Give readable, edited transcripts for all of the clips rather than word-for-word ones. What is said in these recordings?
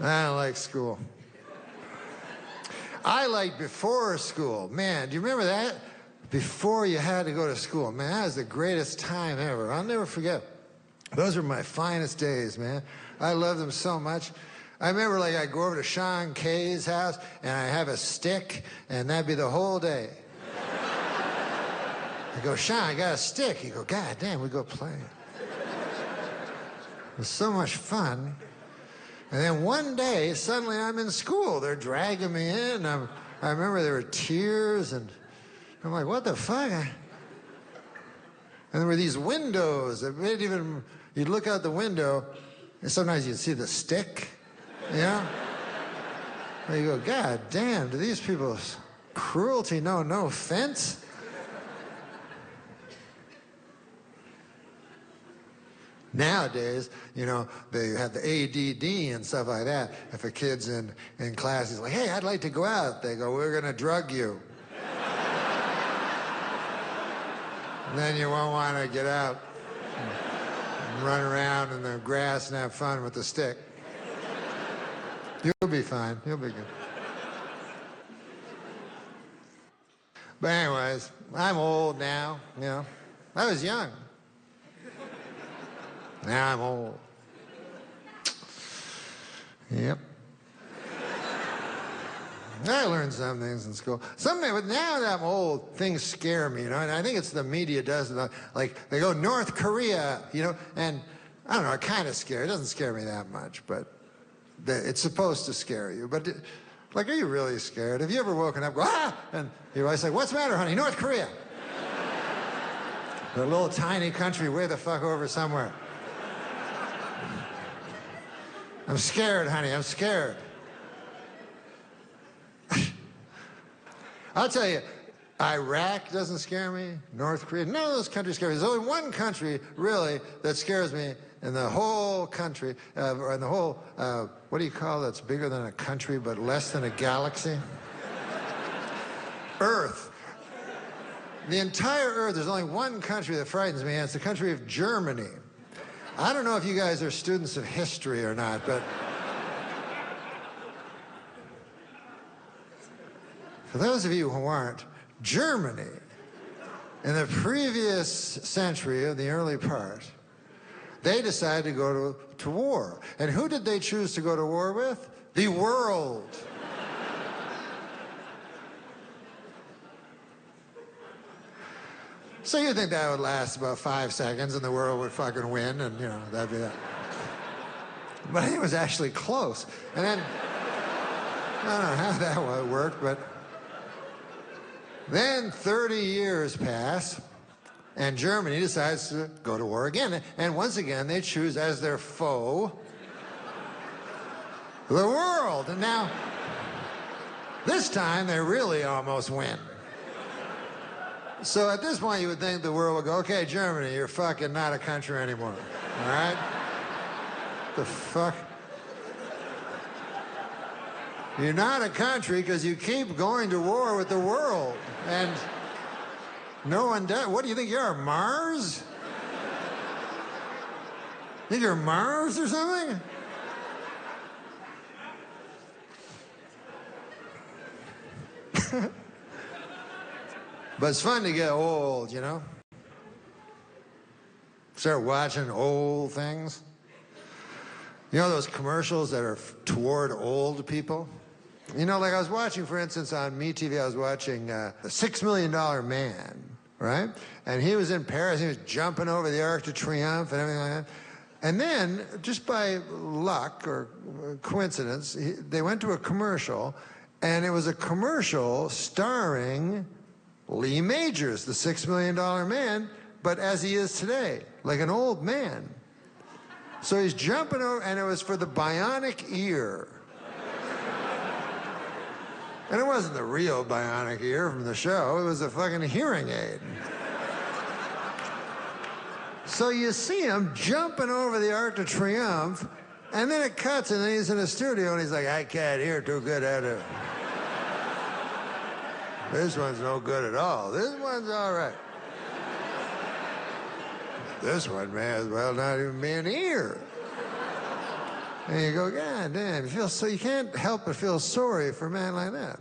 I don't like school. I like before school. Man, do you remember that? Before you had to go to school. Man, that was the greatest time ever. I'll never forget. Those were my finest days, man. I love them so much. I remember, like, I'd go over to Sean Kay's house, and I'd have a stick, and that'd be the whole day. I go, Sean, I got a stick. He'd go, God damn, we go play. It was so much fun. And then one day, suddenly I'm in school. They're dragging me in. I remember there were tears, and I'm like, what the fuck? And there were these windows that made even, you'd look out the window, and sometimes you'd see the stick, you know? And you go, God damn, do these people's cruelty know no offense? Nowadays, you know, they have the ADD and stuff like that. If a kid's in class, he's like, hey, I'd like to go out. They go, we're going to drug you. And then you won't want to get out and run around in the grass and have fun with the stick. You'll be fine. You'll be good. But anyways, I'm old now, you know. I was young. Now I'm old. Yep. I learned some things in school. But now that I'm old, things scare me, you know, and I think it's the media does it. Like, they go, North Korea, you know, and I don't know, it kind of scares. It doesn't scare me that much, but it's supposed to scare you. But, like, are you really scared? Have you ever woken up, go, ah, and your wife's like, what's the matter, honey? North Korea. A little tiny country way the fuck over somewhere. I'm scared, honey, I'm scared. I'll tell you, Iraq doesn't scare me, North Korea, none of those countries scare me. There's only one country, really, that scares me in the whole country, or in the whole, what do you call that's bigger than a country but less than a galaxy? Earth. The entire Earth, there's only one country that frightens me, and it's the country of Germany. I don't know if you guys are students of history or not, but for those of you who aren't, Germany, in the previous century of the early part, they decided to go to war. And who did they choose to go to war with? The world. So you think that would last about 5 seconds and the world would fucking win and, you know, that'd be that. But I think it was actually close. And then, I don't know how that worked, but then 30 years pass and Germany decides to go to war again. And once again, they choose as their foe the world. And now, this time they really almost win. So at this point, you would think the world would go, okay, Germany, you're fucking not a country anymore, all right? The fuck? You're not a country because you keep going to war with the world, and no one does. What do you think you are, Mars? Think you're Mars or something? But it's fun to get old, you know? Start watching old things. You know those commercials that are toward old people? You know, like I was watching, for instance, on MeTV, I was watching The $6 Million Man, right? And he was in Paris, he was jumping over the Arc de Triomphe and everything like that. And then, just by luck or coincidence, they went to a commercial, and it was a commercial starring Lee Majors, the $6 Million Man, but as he is today, like an old man. So he's jumping over, and it was for the Bionic Ear. And it wasn't the real Bionic Ear from the show, it was a fucking hearing aid. So you see him jumping over the Arc de Triomphe, and then it cuts, and then he's in a studio, and he's like, I can't hear too good at it. This one's no good at all. This one's all right. This one may as well not even be an ear. And you go, God damn, you can't help but feel sorry for a man like that.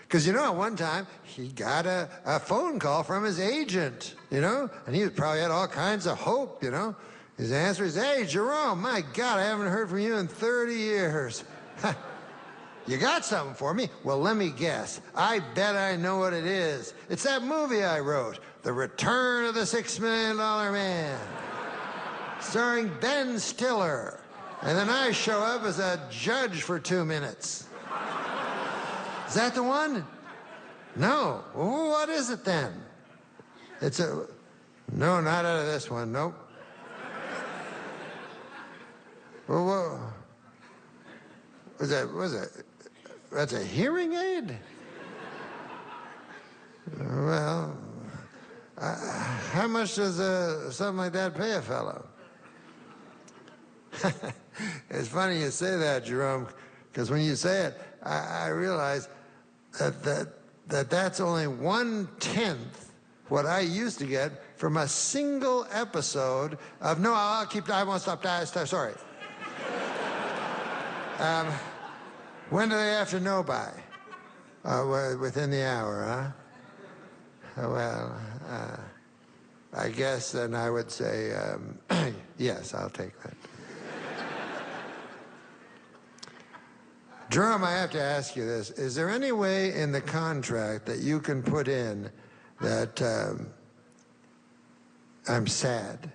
Because, at one time, he got a phone call from his agent, and he probably had all kinds of hope, His answer is, hey, Jerome, my God, I haven't heard from you in 30 years. You got something for me? Well, let me guess. I bet I know what it is. It's that movie I wrote, The Return of the $6 Million Man, starring Ben Stiller. And then I show up as a judge for 2 minutes. Is that the one? No. Well, what is it then? No, not out of this one. Nope. Well, that's a hearing aid? Well, how much does something like that pay a fellow? It's funny you say that, Jerome, because when you say it, I realize that's only 1/10 what I used to get from a single episode of, no, I won't stop, sorry. When do they have to know by? Within the hour, huh? Well, I guess then I would say, yes, I'll take that. Jerome, I have to ask you this. Is there any way in the contract that you can put in that I'm sad?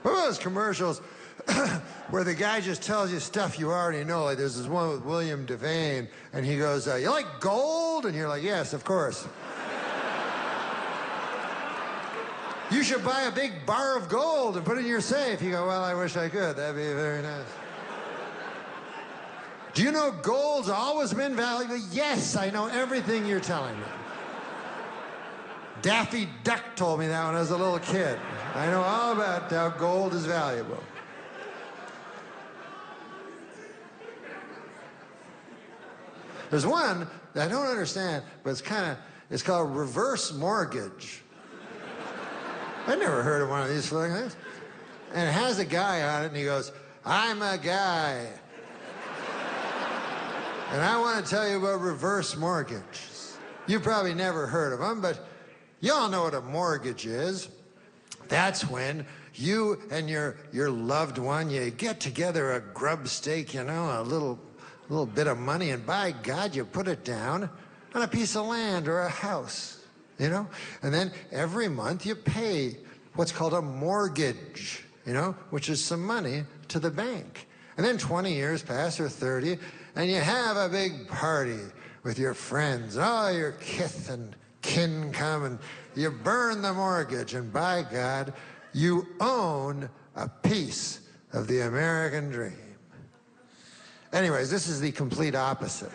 What about those commercials where the guy just tells you stuff you already know? Like there's this one with William Devane, and he goes, you like gold? And you're like, yes, of course. You should buy a big bar of gold and put it in your safe. You go, well, I wish I could. That'd be very nice. Do you know gold's always been valuable? Yes, I know everything you're telling me. Daffy Duck told me that when I was a little kid. I know all about how gold is valuable. There's one that I don't understand, but it's called reverse mortgage. I've never heard of one of these things. And it has a guy on it, and he goes, I'm a guy. And I want to tell you about reverse mortgages. You've probably never heard of them, but you all know what a mortgage is. That's when you and your loved one, you get together a grub stake, a little bit of money, and by God, you put it down on a piece of land or a house, And then every month you pay what's called a mortgage, which is some money to the bank. And then 20 years pass or 30, and you have a big party with your friends, and all your kith and kin come, and you burn the mortgage, and by God, you own a piece of the American dream. Anyways, this is the complete opposite.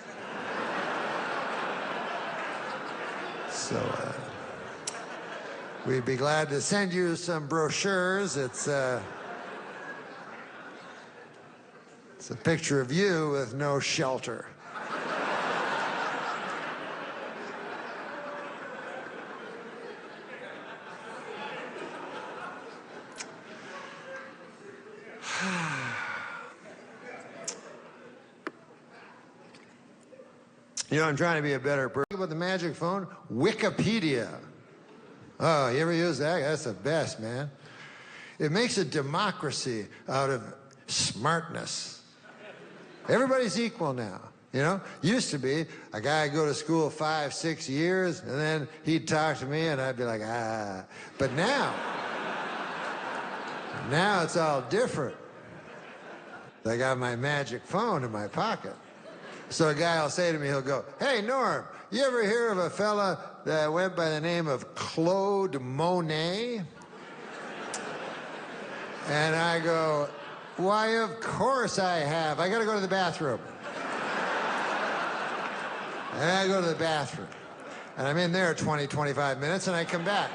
So, we'd be glad to send you some brochures. It's a picture of you with no shelter. I'm trying to be a better person. About the magic phone, Wikipedia. Oh, you ever use that? That's the best, man. It makes a democracy out of smartness. Everybody's equal now. Used to be a guy would go to school 5-6 years, and then he'd talk to me, and I'd be like, But now it's all different. I got my magic phone in my pocket. So a guy will say to me, he'll go, hey, Norm, you ever hear of a fella that went by the name of Claude Monet? And I go, why, of course I have. I got to go to the bathroom. And I go to the bathroom. And I'm in there 20, 25 minutes, and I come back.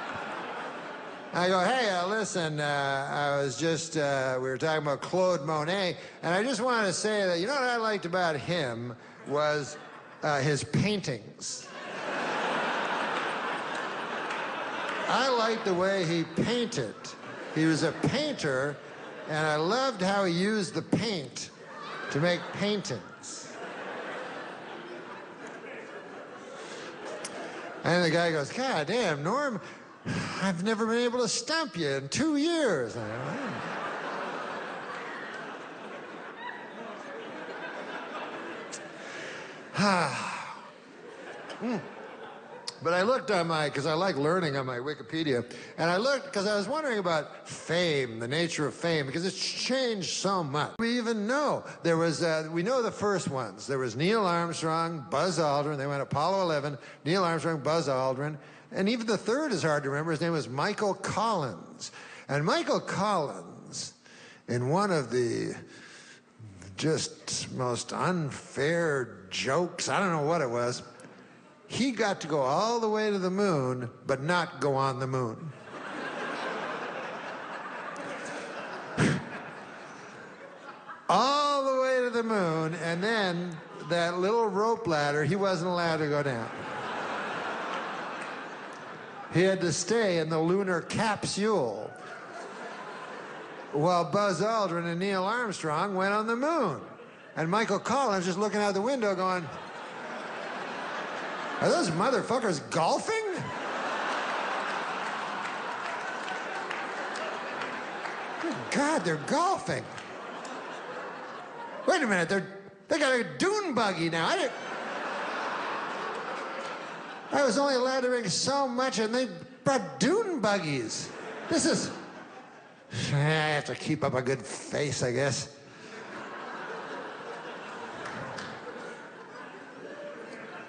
I go, hey, listen, I was just, we were talking about Claude Monet, and I just wanted to say that, you know what I liked about him was his paintings. I liked the way he painted. He was a painter, and I loved how he used the paint to make paintings. And the guy goes, God damn, Norm, I've never been able to stump you in 2 years. And But I looked on because I like learning on my Wikipedia, and I looked because I was wondering about fame, the nature of fame, because it's changed so much. We even know there was, we know the first ones. There was Neil Armstrong, Buzz Aldrin. They went Apollo 11, Neil Armstrong, Buzz Aldrin. And even the third is hard to remember. His name was Michael Collins. And Michael Collins, in one of the just most unfair jokes, I don't know what it was, he got to go all the way to the moon, but not go on the moon. All the way to the moon, and then that little rope ladder, he wasn't allowed to go down. He had to stay in the lunar capsule while Buzz Aldrin and Neil Armstrong went on the moon. And Michael Collins just looking out the window going, are those motherfuckers golfing? Good God, they're golfing. Wait a minute, they got a dune buggy now. I was only allowed to bring so much, and they brought dune buggies. This is... I have to keep up a good face, I guess.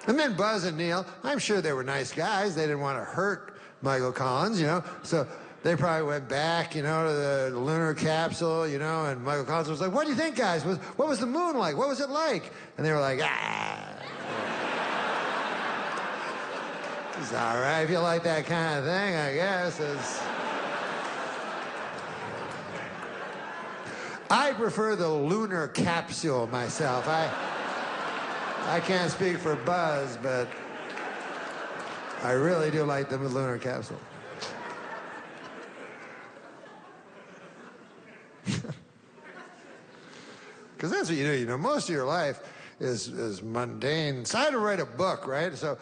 And then Buzz and Neil, I'm sure they were nice guys. They didn't want to hurt Michael Collins, you know. So they probably went back, you know, to the lunar capsule, you know, and Michael Collins was like, what do you think, guys? What was the moon like? What was it like? And they were like, ah. It's all right if you like that kind of thing, I guess. I prefer the lunar capsule myself. I can't speak for Buzz, but I really do like the lunar capsule. Because that's what you do. You know, most of your life is mundane. So I had to write a book, right? So